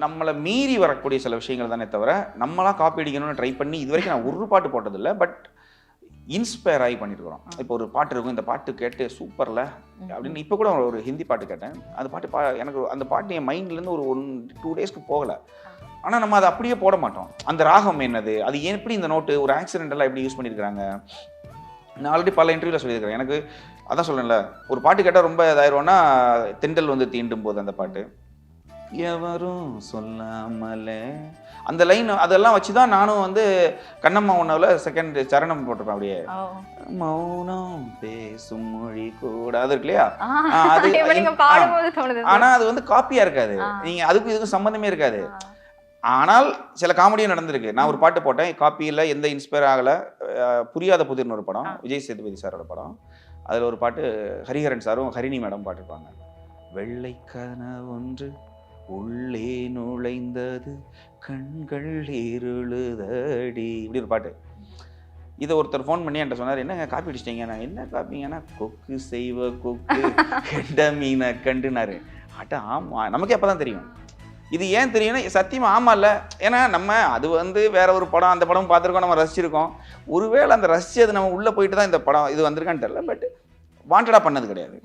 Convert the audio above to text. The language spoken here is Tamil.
நம்மளை மீறி வரக்கூடிய சில விஷயங்கள் தானே தவிர நம்மளாம் காப்பி அடிக்கணும்னு ட்ரை பண்ணி இது வரைக்கும் நான் ஒரு பாட்டு போட்டதில்லை. பட் இன்ஸ்பயர் ஆகி பண்ணியிருக்கிறோம். இப்போ ஒரு பாட்டு இருக்கும், இந்த பாட்டு கேட்டு சூப்பரில் அப்படின்னு. இப்போ கூட ஒரு ஹிந்தி பாட்டு கேட்டேன். அந்த பாட்டு எனக்கு அந்த பாட்டு என் மைண்ட்லேருந்து ஒரு 1-2 டேஸ்க்கு போகலை. ஆனால் நம்ம அதை அப்படியே போட மாட்டோம். அந்த ராகம் என்னது, அது எப்படி இந்த நோட்டு ஒரு ஆக்சிடென்டெல்லாம் எப்படி யூஸ் பண்ணியிருக்கிறாங்க. நான் ஆல்ரெடி பல இன்டர்வியூவில் சொல்லியிருக்கிறேன். எனக்கு அதான் சொல்கிறேன்ல, ஒரு பாட்டு கேட்டால் ரொம்ப இதாயிருவோன்னா தென்றல் வந்து தீண்டும் போது அந்த பாட்டு எவரும் சொல்லாமலே அந்த லைன் அதெல்லாம் வச்சு தான் நானும் வந்து கண்ணம்மா ஒன்னாவில் செகண்ட் சரணம் போட்டிருப்பேன். அப்படியே மௌனம் பேசும் மொழி கூட அது இருக்கு இல்லையா, அது ஆனால் அது வந்து காப்பியாக இருக்காது. நீங்கள் அதுக்கும் இதுக்கும் சம்மந்தமே இருக்காது. ஆனால் சில காமெடியும் நடந்திருக்கு. நான் ஒரு பாட்டு போட்டேன், காப்பியில் எந்த இன்ஸ்பயர் ஆகலை. புரியாத புதிர்னு ஒரு படம், விஜய் சேதுபதி சாரோட படம். அதில் ஒரு பாட்டு ஹரிஹரன் சாரும் ஹரிணி மேடம் பாட்டிருப்பாங்க. வெள்ளை கனவு ஒன்று உள்ளே நுழைந்தது கண்கள் இருளுதடி, இப்படி ஒரு பாட்டு. இதை ஒருத்தர் ஃபோன் பண்ணி என்கிட்ட சொன்னார், என்னங்க காப்பி அடிச்சிட்டீங்க. நான் என்ன காப்பிங்கன்னா கொக்கு செய்வ கொக்கு கெண்ட மீனை கண்டுனாரு. ஆமாம், நமக்கே அப்போ தான் தெரியும். இது ஏன் தெரியும்னா சத்தியமாக ஆமாம் இல்லை. ஏன்னா நம்ம அது வந்து வேற ஒரு படம், அந்த படம் பார்த்துருக்கோம், நம்ம ரசிச்சிருக்கோம். ஒருவேளை அந்த ரசிச்சது நம்ம உள்ளே போயிட்டு தான் இந்த படம் இது வந்திருக்கான்னு தெரியல. பட் வாண்டடாக பண்ணது கிடையாது.